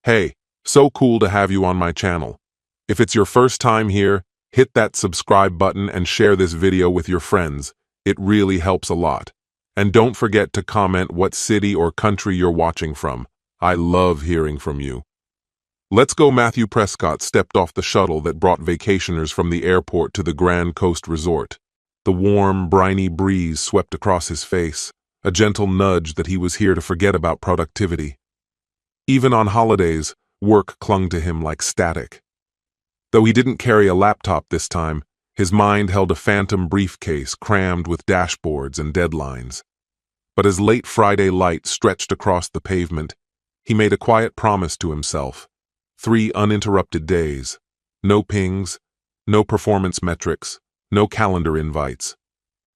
Hey, so cool to have you on my channel. If it's your first time here, hit that subscribe button and share this video with your friends. It really helps a lot. And don't forget to comment what city or country you're watching from. I love hearing from you. Let's Go. Matthew Prescott stepped off the shuttle that brought vacationers from the airport to the Grand Coast Resort. The warm, briny breeze swept across his face, a gentle nudge that he was here to forget about productivity. Even on holidays, work clung to him like static. Though he didn't carry a laptop this time, his mind held a phantom briefcase crammed with dashboards and deadlines. But as late Friday light stretched across the pavement, he made a quiet promise to himself. 3 uninterrupted days. No pings, no performance metrics, no calendar invites,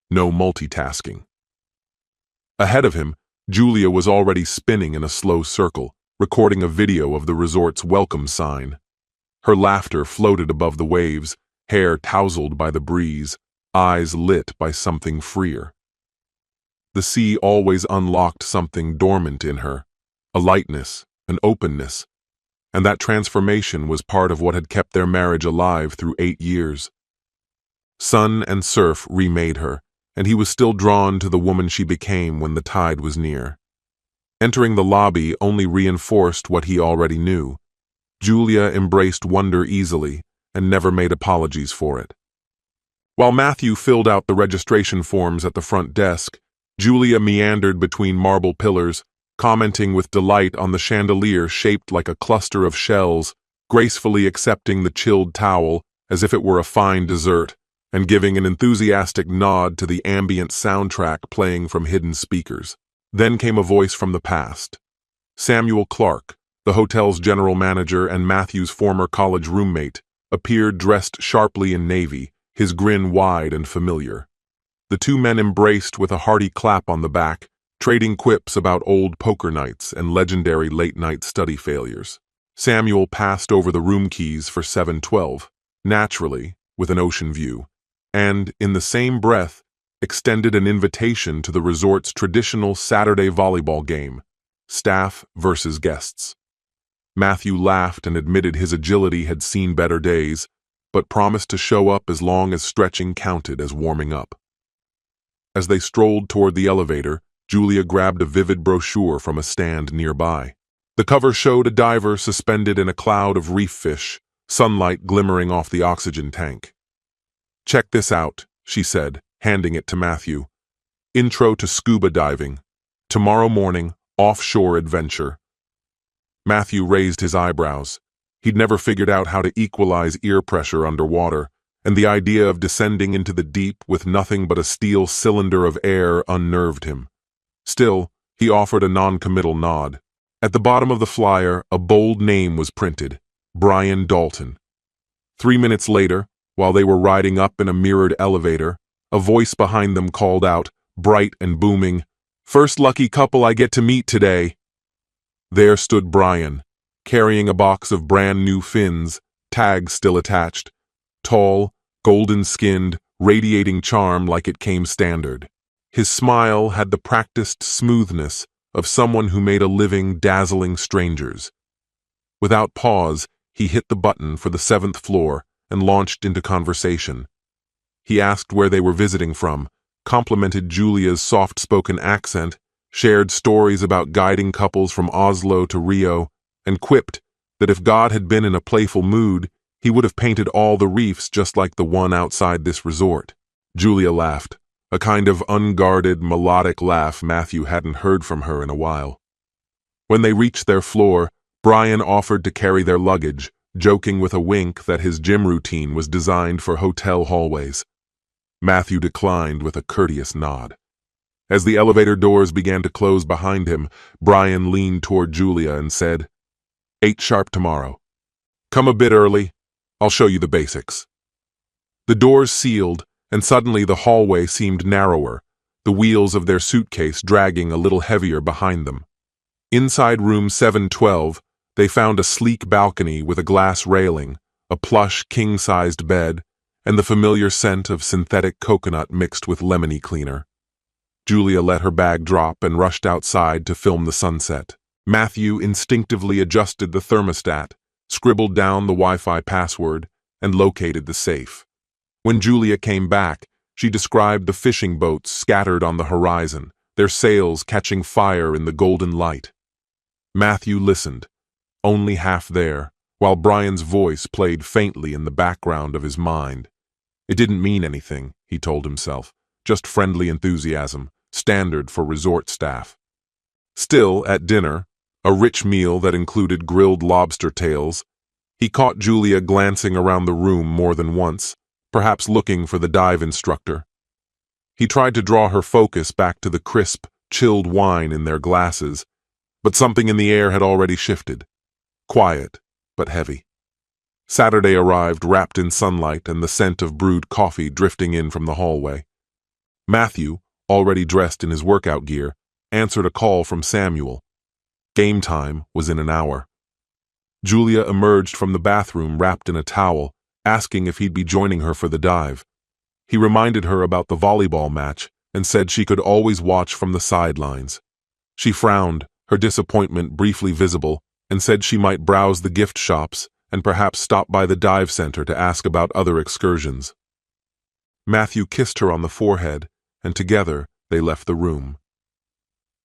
no multitasking. Ahead of him, Julia was already spinning in a slow circle, recording a video of the resort's welcome sign. Her laughter floated above the waves, hair tousled by the breeze, eyes lit by something freer. The sea always unlocked something dormant in her, a lightness, an openness, and that transformation was part of what had kept their marriage alive through 8 years. Sun and surf remade her, and he was still drawn to the woman she became when the tide was near. Entering the lobby only reinforced what he already knew. Julia embraced wonder easily and never made apologies for it. While Matthew filled out the registration forms at the front desk, Julia meandered between marble pillars, commenting with delight on the chandelier shaped like a cluster of shells, gracefully accepting the chilled towel as if it were a fine dessert, and giving an enthusiastic nod to the ambient soundtrack playing from hidden speakers. Then came a voice from the past. Samuel Clark, the hotel's general manager and Matthew's former college roommate, appeared dressed sharply in navy, his grin wide and familiar. The two men embraced with a hearty clap on the back, trading quips about old poker nights and legendary late-night study failures. Samuel passed over the room keys for 712, naturally, with an ocean view, and, in the same breath, extended an invitation to the resort's traditional Saturday volleyball game, staff versus guests. Matthew laughed and admitted his agility had seen better days, but promised to show up as long as stretching counted as warming up. As they strolled toward the elevator, Julia grabbed a vivid brochure from a stand nearby. The cover showed a diver suspended in a cloud of reef fish, sunlight glimmering off the oxygen tank. "Check this out," she said, handing it to Matthew. "Intro to Scuba Diving. Tomorrow morning, offshore adventure." Matthew raised his eyebrows. He'd never figured out how to equalize ear pressure underwater, and the idea of descending into the deep with nothing but a steel cylinder of air unnerved him. Still, he offered a non-committal nod. At the bottom of the flyer, a bold name was printed: Brian Dalton. 3 minutes later, while they were riding up in a mirrored elevator, a voice behind them called out, bright and booming, "First lucky couple I get to meet today." There stood Brian, carrying a box of brand new fins, tags still attached. Tall, golden-skinned, radiating charm like it came standard. His smile had the practiced smoothness of someone who made a living dazzling strangers. Without pause, he hit the button for the 7th floor and launched into conversation. He asked where they were visiting from, complimented Julia's soft-spoken accent, shared stories about guiding couples from Oslo to Rio, and quipped that if God had been in a playful mood, he would have painted all the reefs just like the one outside this resort. Julia laughed, a kind of unguarded, melodic laugh Matthew hadn't heard from her in a while. When they reached their floor, Brian offered to carry their luggage, joking with a wink that his gym routine was designed for hotel hallways. Matthew declined with a courteous nod. As the elevator doors began to close behind him, Brian leaned toward Julia and said, 8 sharp tomorrow. Come a bit early. I'll show you the basics." The doors sealed, and suddenly the hallway seemed narrower, the wheels of their suitcase dragging a little heavier behind them. Inside room 712, they found a sleek balcony with a glass railing, a plush king-sized bed, and the familiar scent of synthetic coconut mixed with lemony cleaner. Julia let her bag drop and rushed outside to film the sunset. Matthew instinctively adjusted the thermostat, scribbled down the Wi-Fi password, and located the safe. When Julia came back, she described the fishing boats scattered on the horizon, their sails catching fire in the golden light. Matthew listened, only half there, while Brian's voice played faintly in the background of his mind. It didn't mean anything, he told himself, just friendly enthusiasm, standard for resort staff. Still, at dinner, a rich meal that included grilled lobster tails, he caught Julia glancing around the room more than once, perhaps looking for the dive instructor. He tried to draw her focus back to the crisp, chilled wine in their glasses, but something in the air had already shifted. Quiet, but heavy. Saturday arrived wrapped in sunlight and the scent of brewed coffee drifting in from the hallway. Matthew, already dressed in his workout gear, answered a call from Samuel. Game time was in an hour. Julia emerged from the bathroom wrapped in a towel, asking if he'd be joining her for the dive. He reminded her about the volleyball match and said she could always watch from the sidelines. She frowned, her disappointment briefly visible, and said she might browse the gift shops and perhaps stop by the dive center to ask about other excursions. Matthew kissed her on the forehead, and together they left the room.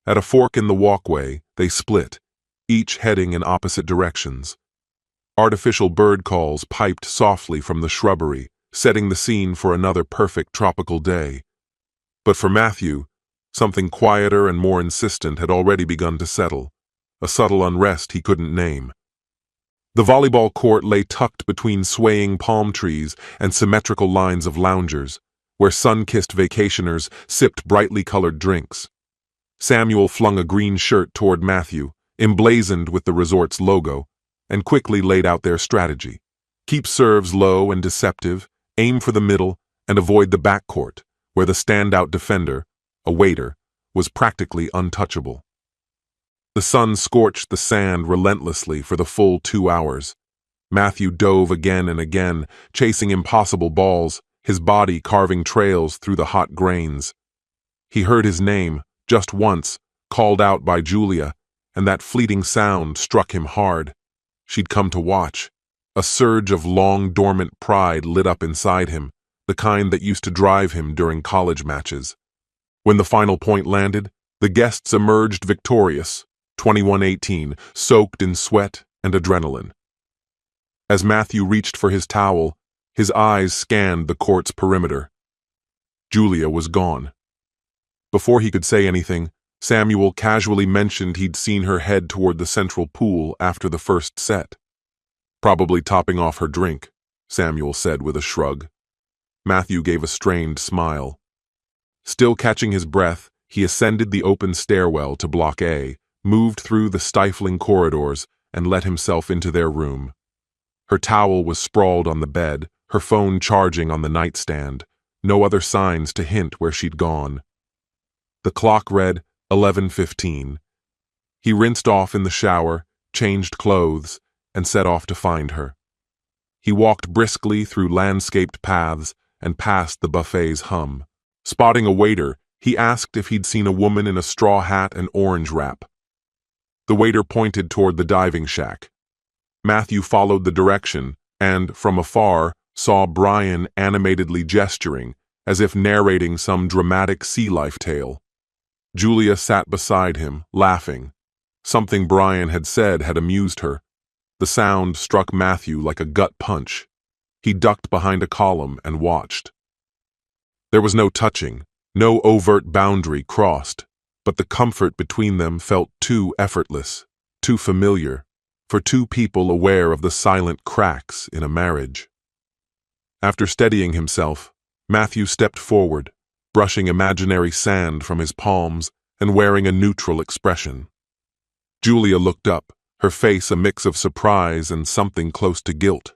At a fork in the walkway, they split, each heading in opposite directions. Artificial bird calls piped softly from the shrubbery, setting the scene for another perfect tropical day. But for Matthew, something quieter and more insistent had already begun to settle, a subtle unrest he couldn't name. The volleyball court lay tucked between swaying palm trees and symmetrical lines of loungers, where sun-kissed vacationers sipped brightly colored drinks. Samuel flung a green shirt toward Matthew, emblazoned with the resort's logo, and quickly laid out their strategy. Keep serves low and deceptive, aim for the middle, and avoid the backcourt, where the standout defender, a waiter, was practically untouchable. The sun scorched the sand relentlessly for the full 2 hours. Matthew dove again and again, chasing impossible balls, his body carving trails through the hot grains. He heard his name, just once, called out by Julia, and that fleeting sound struck him hard. She'd come to watch. A surge of long dormant pride lit up inside him, the kind that used to drive him during college matches. When the final point landed, the guests emerged victorious, 21-18, soaked in sweat and adrenaline. As Matthew reached for his towel, his eyes scanned the court's perimeter. Julia was gone. Before he could say anything, Samuel casually mentioned he'd seen her head toward the central pool after the first set. Probably topping off her drink, Samuel said with a shrug. Matthew gave a strained smile. Still catching his breath, he ascended the open stairwell to Block A, moved through the stifling corridors, and let himself into their room. Her towel was sprawled on the bed, her phone charging on the nightstand, no other signs to hint where she'd gone. The clock read 11:15. He rinsed off in the shower, changed clothes, and set off to find her. He walked briskly through landscaped paths and past the buffet's hum. Spotting a waiter, he asked if he'd seen a woman in a straw hat and orange wrap. The waiter pointed toward the diving shack. Matthew followed the direction and, from afar, saw Brian animatedly gesturing, as if narrating some dramatic sea life tale. Julia sat beside him, laughing. Something Brian had said had amused her. The sound struck Matthew like a gut punch. He ducked behind a column and watched. There was no touching, no overt boundary crossed, but the comfort between them felt too effortless, too familiar, for two people aware of the silent cracks in a marriage. After steadying himself, Matthew stepped forward, brushing imaginary sand from his palms and wearing a neutral expression. Julia looked up, her face a mix of surprise and something close to guilt.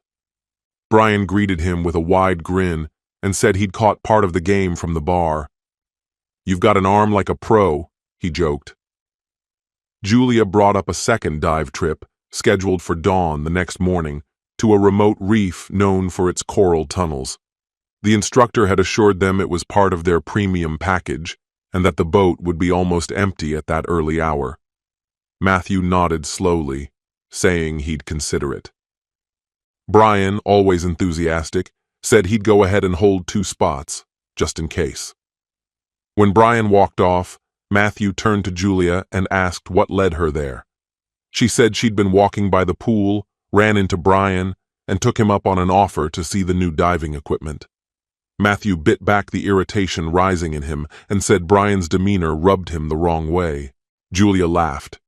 Brian greeted him with a wide grin and said he'd caught part of the game from the bar. "You've got an arm like a pro," he joked. Julia brought up a second dive trip, scheduled for dawn the next morning, to a remote reef known for its coral tunnels. The instructor had assured them it was part of their premium package, and that the boat would be almost empty at that early hour. Matthew nodded slowly, saying he'd consider it. Brian, always enthusiastic, said he'd go ahead and hold 2 spots, just in case. When Brian walked off, Matthew turned to Julia and asked what led her there. She said she'd been walking by the pool, ran into Brian, and took him up on an offer to see the new diving equipment. Matthew bit back the irritation rising in him and said Brian's demeanor rubbed him the wrong way. Julia laughed,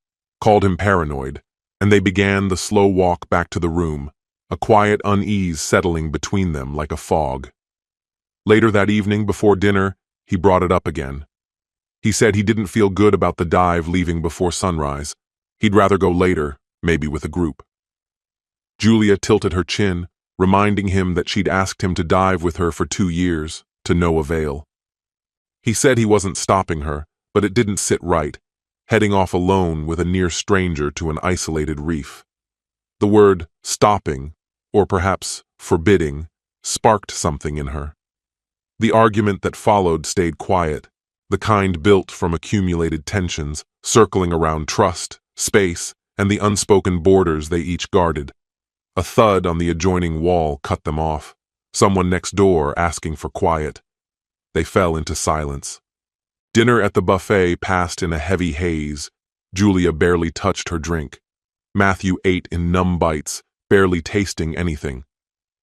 called him paranoid, and they began the slow walk back to the room, a quiet unease settling between them like a fog. Later that evening, before dinner, he brought it up again. He said he didn't feel good about the dive leaving before sunrise. He'd rather go later, maybe with a group. Julia tilted her chin, reminding him that she'd asked him to dive with her for 2 years, to no avail. He said he wasn't stopping her, but it didn't sit right, heading off alone with a near stranger to an isolated reef. The word stopping, or perhaps forbidding, sparked something in her. The argument that followed stayed quiet, the kind built from accumulated tensions, circling around trust, space, and the unspoken borders they each guarded. A thud on the adjoining wall cut them off, someone next door asking for quiet. They fell into silence. Dinner at the buffet passed in a heavy haze. Julia barely touched her drink. Matthew ate in numb bites, barely tasting anything.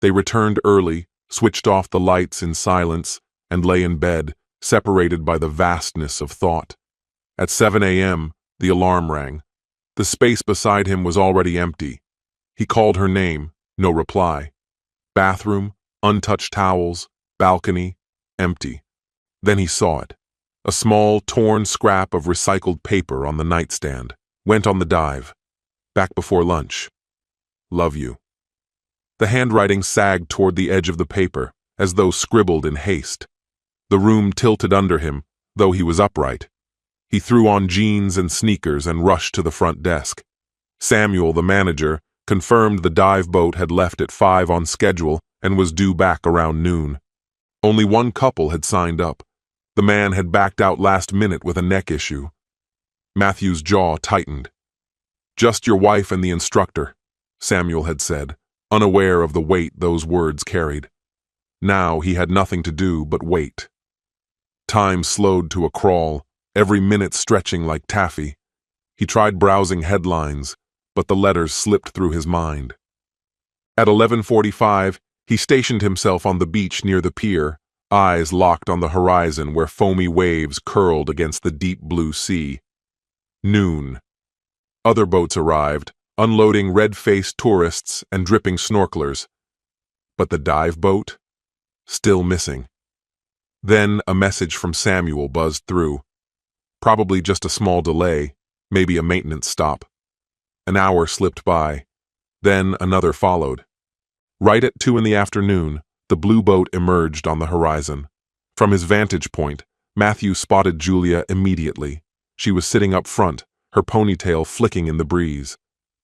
They returned early, switched off the lights in silence, and lay in bed, separated by the vastness of thought. At 7 a.m., the alarm rang. The space beside him was already empty. He called her name, no reply. Bathroom, untouched towels, balcony, empty. Then he saw it. A small, torn scrap of recycled paper on the nightstand. Went on the dive. Back before lunch. Love you. The handwriting sagged toward the edge of the paper, as though scribbled in haste. The room tilted under him, though he was upright. He threw on jeans and sneakers and rushed to the front desk. Samuel, the manager, confirmed the dive boat had left at 5 on schedule and was due back around noon. Only one couple had signed up. The man had backed out last minute with a neck issue. Matthew's jaw tightened. Just your wife and the instructor, Samuel had said, unaware of the weight those words carried. Now he had nothing to do but wait. Time slowed to a crawl, every minute stretching like taffy. He tried browsing headlines, but the letters slipped through his mind. At 11:45, he stationed himself on the beach near the pier, eyes locked on the horizon where foamy waves curled against the deep blue sea. Noon. Other boats arrived, unloading red-faced tourists and dripping snorkelers. But the dive boat? Still missing. Then a message from Samuel buzzed through. Probably just a small delay, maybe a maintenance stop. An hour slipped by. Then another followed. Right at 2 in the afternoon, the blue boat emerged on the horizon. From his vantage point, Matthew spotted Julia immediately. She was sitting up front, her ponytail flicking in the breeze.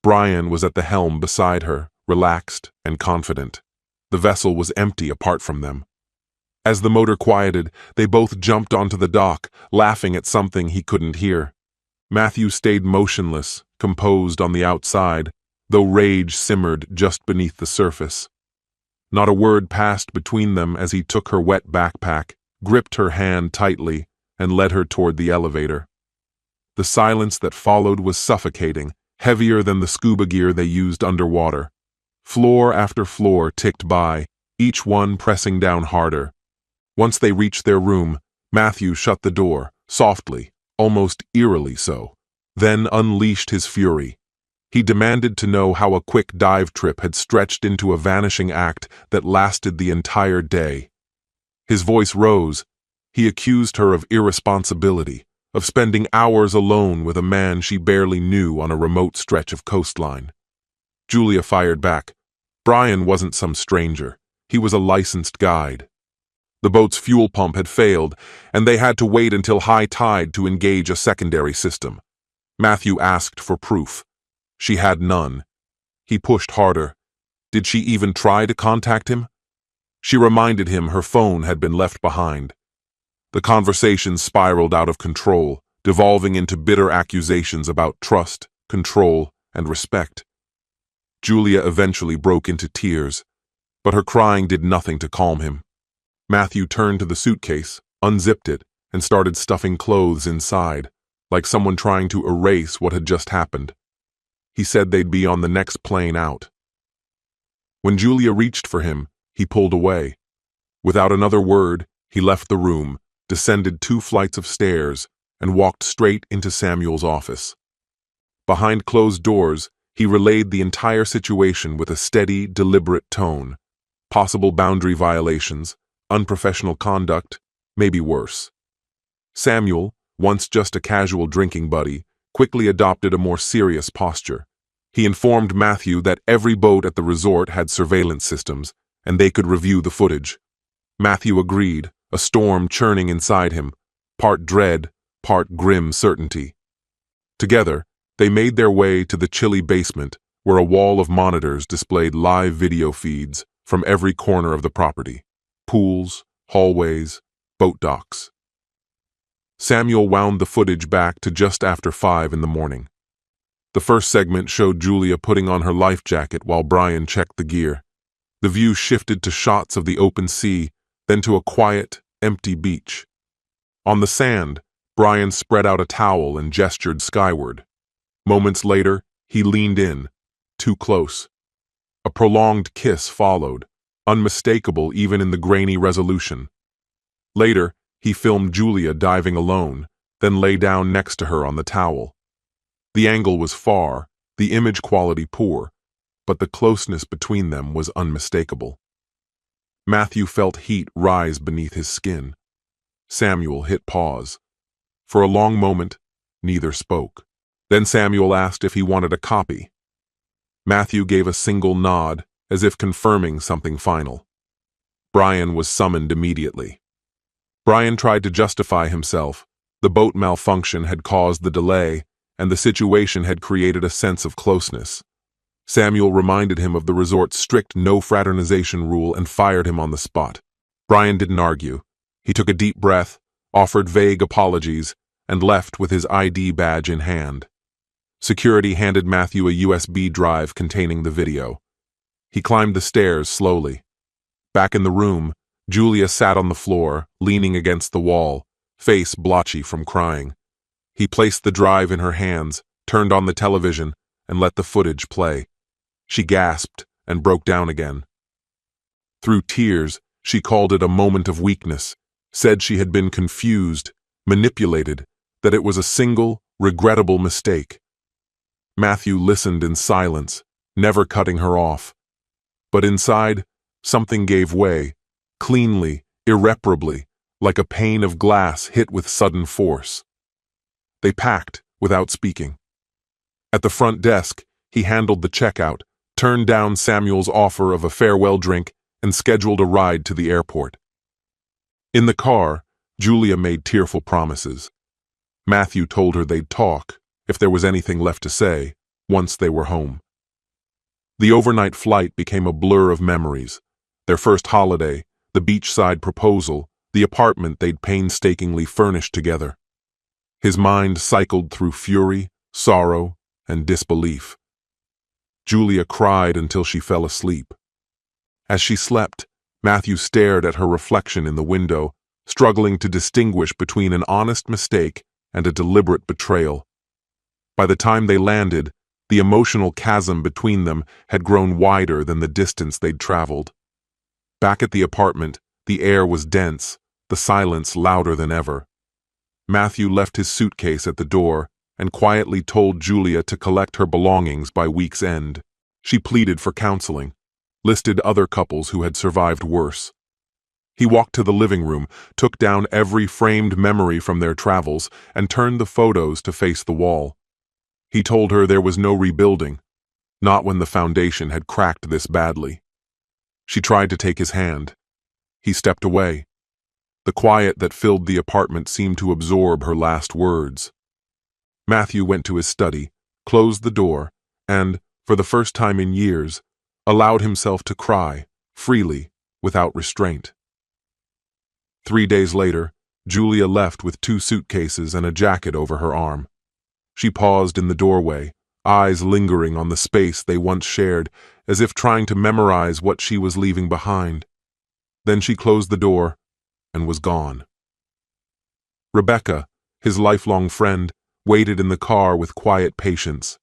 Brian was at the helm beside her, relaxed and confident. The vessel was empty apart from them. As the motor quieted, they both jumped onto the dock, laughing at something he couldn't hear. Matthew stayed motionless, composed on the outside, though rage simmered just beneath the surface. Not a word passed between them as he took her wet backpack, gripped her hand tightly, and led her toward the elevator. The silence that followed was suffocating, heavier than the scuba gear they used underwater. Floor after floor ticked by, each one pressing down harder. Once they reached their room, Matthew shut the door, softly, almost eerily so, then unleashed his fury. He demanded to know how a quick dive trip had stretched into a vanishing act that lasted the entire day. His voice rose. He accused her of irresponsibility, of spending hours alone with a man she barely knew on a remote stretch of coastline. Julia fired back. Brian wasn't some stranger. He was a licensed guide. The boat's fuel pump had failed, and they had to wait until high tide to engage a secondary system. Matthew asked for proof. She had none. He pushed harder. Did she even try to contact him? She reminded him her phone had been left behind. The conversation spiraled out of control, devolving into bitter accusations about trust, control, and respect. Julia eventually broke into tears, but her crying did nothing to calm him. Matthew turned to the suitcase, unzipped it, and started stuffing clothes inside, like someone trying to erase what had just happened. He said they'd be on the next plane out. When Julia reached for him, he pulled away. Without another word, he left the room, descended 2 flights of stairs, and walked straight into Samuel's office. Behind closed doors, he relayed the entire situation with a steady, deliberate tone. Possible boundary violations, unprofessional conduct, maybe worse. Samuel, once just a casual drinking buddy, quickly adopted a more serious posture. He informed Matthew that every boat at the resort had surveillance systems, and they could review the footage. Matthew agreed, a storm churning inside him, part dread, part grim certainty. Together, they made their way to the chilly basement, where a wall of monitors displayed live video feeds from every corner of the property: pools, hallways, boat docks. Samuel wound the footage back to just after 5 in the morning. The first segment showed Julia putting on her life jacket while Brian checked the gear. The view shifted to shots of the open sea, then to a quiet, empty beach. On the sand, Brian spread out a towel and gestured skyward. Moments later, he leaned in, too close. A prolonged kiss followed, unmistakable even in the grainy resolution. Later, he filmed Julia diving alone, then lay down next to her on the towel. The angle was far, the image quality poor, but the closeness between them was unmistakable. Matthew felt heat rise beneath his skin. Samuel hit pause. For a long moment, neither spoke. Then Samuel asked if he wanted a copy. Matthew gave a single nod, as if confirming something final. Brian was summoned immediately. Brian tried to justify himself. The boat malfunction had caused the delay, and the situation had created a sense of closeness. Samuel reminded him of the resort's strict no fraternization rule and fired him on the spot. Brian didn't argue. He took a deep breath, offered vague apologies, and left with his ID badge in hand. Security handed Matthew a USB drive containing the video. He climbed the stairs slowly. Back in the room, Julia sat on the floor, leaning against the wall, face blotchy from crying. He placed the drive in her hands, turned on the television, and let the footage play. She gasped and broke down again. Through tears, she called it a moment of weakness, said she had been confused, manipulated, that it was a single, regrettable mistake. Matthew listened in silence, never cutting her off. But inside, something gave way, cleanly, irreparably, like a pane of glass hit with sudden force. They packed without speaking. At the front desk, he handled the checkout, turned down Samuel's offer of a farewell drink, and scheduled a ride to the airport. In the car, Julia made tearful promises. Matthew told her they'd talk, if there was anything left to say, once they were home. The overnight flight became a blur of memories. Their first holiday, the beachside proposal, the apartment they'd painstakingly furnished together. His mind cycled through fury, sorrow, and disbelief. Julia cried until she fell asleep. As she slept, Matthew stared at her reflection in the window, struggling to distinguish between an honest mistake and a deliberate betrayal. By the time they landed, the emotional chasm between them had grown wider than the distance they'd traveled. Back at the apartment, the air was dense, the silence louder than ever. Matthew left his suitcase at the door and quietly told Julia to collect her belongings by week's end. She pleaded for counseling, listed other couples who had survived worse. He walked to the living room, took down every framed memory from their travels, and turned the photos to face the wall. He told her there was no rebuilding, not when the foundation had cracked this badly. She tried to take his hand. He stepped away. The quiet that filled the apartment seemed to absorb her last words. Matthew went to his study, closed the door, and, for the first time in years, allowed himself to cry, freely, without restraint. 3 days later, Julia left with 2 suitcases and a jacket over her arm. She paused in the doorway, eyes lingering on the space they once shared, as if trying to memorize what she was leaving behind. Then she closed the door and was gone. Rebecca, his lifelong friend, waited in the car with quiet patience.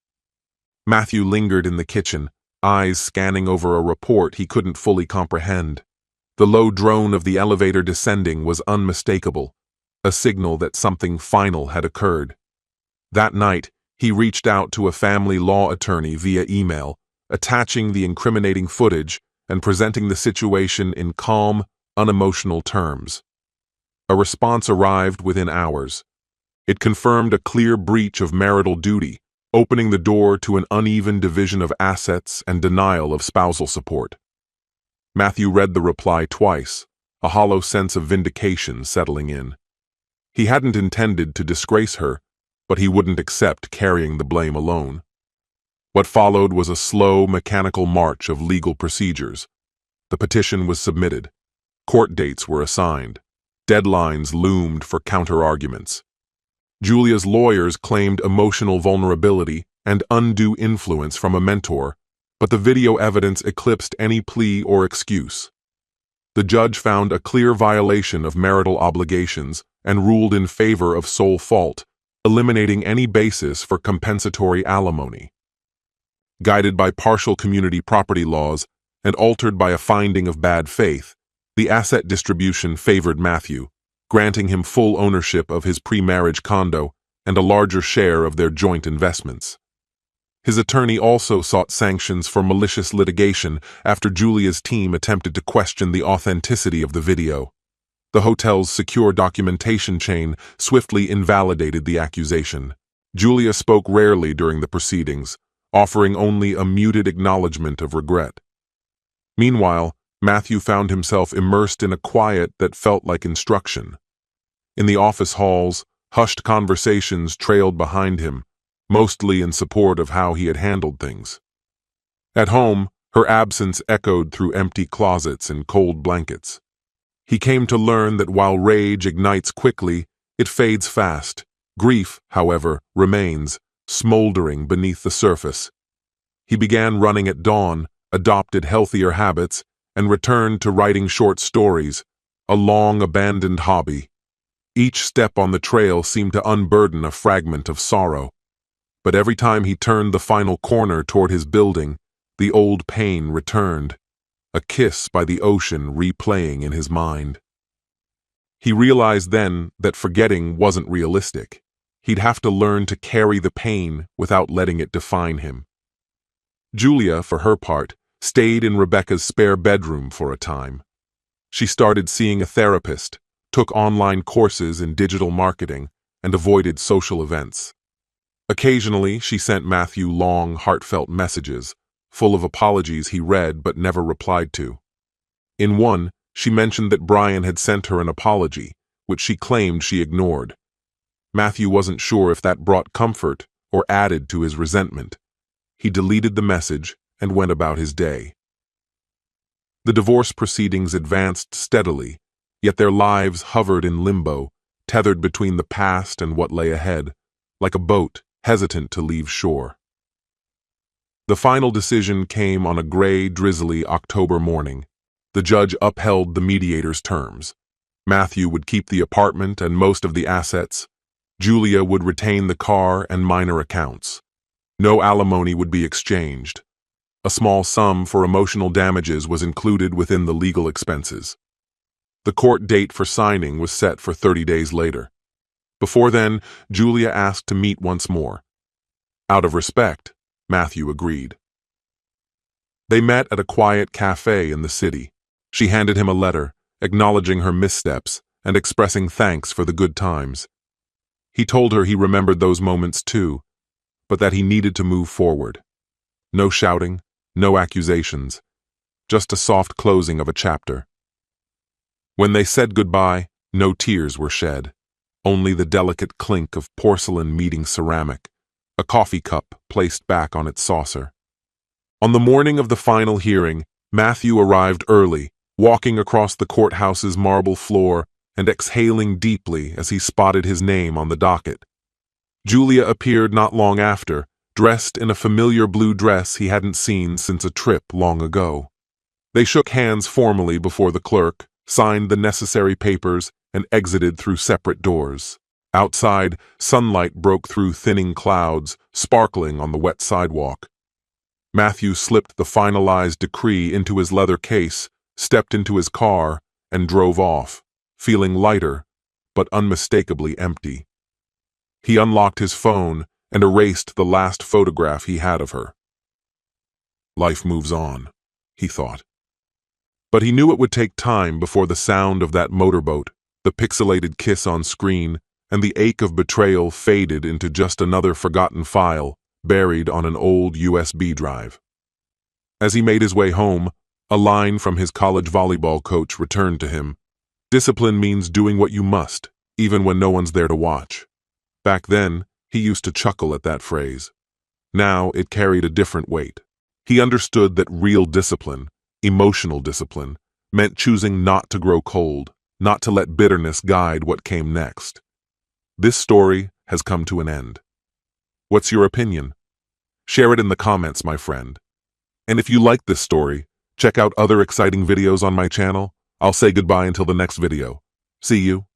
Matthew lingered in the kitchen, eyes scanning over a report he couldn't fully comprehend. The low drone of the elevator descending was unmistakable, a signal that something final had occurred. That night, he reached out to a family law attorney via email, attaching the incriminating footage and presenting the situation in calm, unemotional terms. A response arrived within hours. It confirmed a clear breach of marital duty, opening the door to an uneven division of assets and denial of spousal support. Matthew read the reply twice, a hollow sense of vindication settling in. He hadn't intended to disgrace her, but he wouldn't accept carrying the blame alone. What followed was a slow, mechanical march of legal procedures. The petition was submitted. Court dates were assigned. Deadlines loomed for counter-arguments. Julia's lawyers claimed emotional vulnerability and undue influence from a mentor, but the video evidence eclipsed any plea or excuse. The judge found a clear violation of marital obligations and ruled in favor of sole fault, eliminating any basis for compensatory alimony. Guided by partial community property laws and altered by a finding of bad faith, the asset distribution favored Matthew, granting him full ownership of his pre-marriage condo and a larger share of their joint investments. His attorney also sought sanctions for malicious litigation after Julia's team attempted to question the authenticity of the video. The hotel's secure documentation chain swiftly invalidated the accusation. Julia spoke rarely during the proceedings, offering only a muted acknowledgement of regret. Meanwhile, Matthew found himself immersed in a quiet that felt like instruction. In the office halls, hushed conversations trailed behind him, mostly in support of how he had handled things. At home, her absence echoed through empty closets and cold blankets. He came to learn that while rage ignites quickly, it fades fast. Grief, however, remains, smoldering beneath the surface. He began running at dawn, adopted healthier habits, and returned to writing short stories, a long-abandoned hobby. Each step on the trail seemed to unburden a fragment of sorrow. But every time he turned the final corner toward his building, the old pain returned, a kiss by the ocean replaying in his mind. He realized then that forgetting wasn't realistic. He'd have to learn to carry the pain without letting it define him. Julia, for her part, stayed in Rebecca's spare bedroom for a time. She started seeing a therapist, took online courses in digital marketing, and avoided social events. Occasionally, she sent Matthew long, heartfelt messages, full of apologies he read but never replied to. In one, she mentioned that Brian had sent her an apology, which she claimed she ignored. Matthew wasn't sure if that brought comfort or added to his resentment. He deleted the message and went about his day. The divorce proceedings advanced steadily, yet their lives hovered in limbo, tethered between the past and what lay ahead, like a boat hesitant to leave shore. The final decision came on a gray, drizzly October morning. The judge upheld the mediator's terms. Matthew would keep the apartment and most of the assets. Julia would retain the car and minor accounts. No alimony would be exchanged. A small sum for emotional damages was included within the legal expenses. The court date for signing was set for 30 days later. Before then, Julia asked to meet once more. Out of respect, Matthew agreed. They met at a quiet cafe in the city. She handed him a letter, acknowledging her missteps and expressing thanks for the good times. He told her he remembered those moments too, but that he needed to move forward. No shouting, no accusations, just a soft closing of a chapter. When they said goodbye, no tears were shed, only the delicate clink of porcelain meeting ceramic, a coffee cup placed back on its saucer. On the morning of the final hearing, Matthew arrived early, walking across the courthouse's marble floor and exhaling deeply as he spotted his name on the docket. Julia appeared not long after, dressed in a familiar blue dress he hadn't seen since a trip long ago. They shook hands formally before the clerk, signed the necessary papers, and exited through separate doors. Outside, sunlight broke through thinning clouds, sparkling on the wet sidewalk. Matthew slipped the finalized decree into his leather case, stepped into his car, and drove off, feeling lighter, but unmistakably empty. He unlocked his phone and erased the last photograph he had of her. Life moves on, he thought. But he knew it would take time before the sound of that motorboat, the pixelated kiss on screen, and the ache of betrayal faded into just another forgotten file buried on an old USB drive. As he made his way home, a line from his college volleyball coach returned to him. Discipline means doing what you must, even when no one's there to watch. Back then, he used to chuckle at that phrase. Now it carried a different weight. He understood that real discipline, emotional discipline, meant choosing not to grow cold, not to let bitterness guide what came next. This story has come to an end. What's your opinion? Share it in the comments, my friend. And if you like this story, check out other exciting videos on my channel. I'll say goodbye until the next video. See you.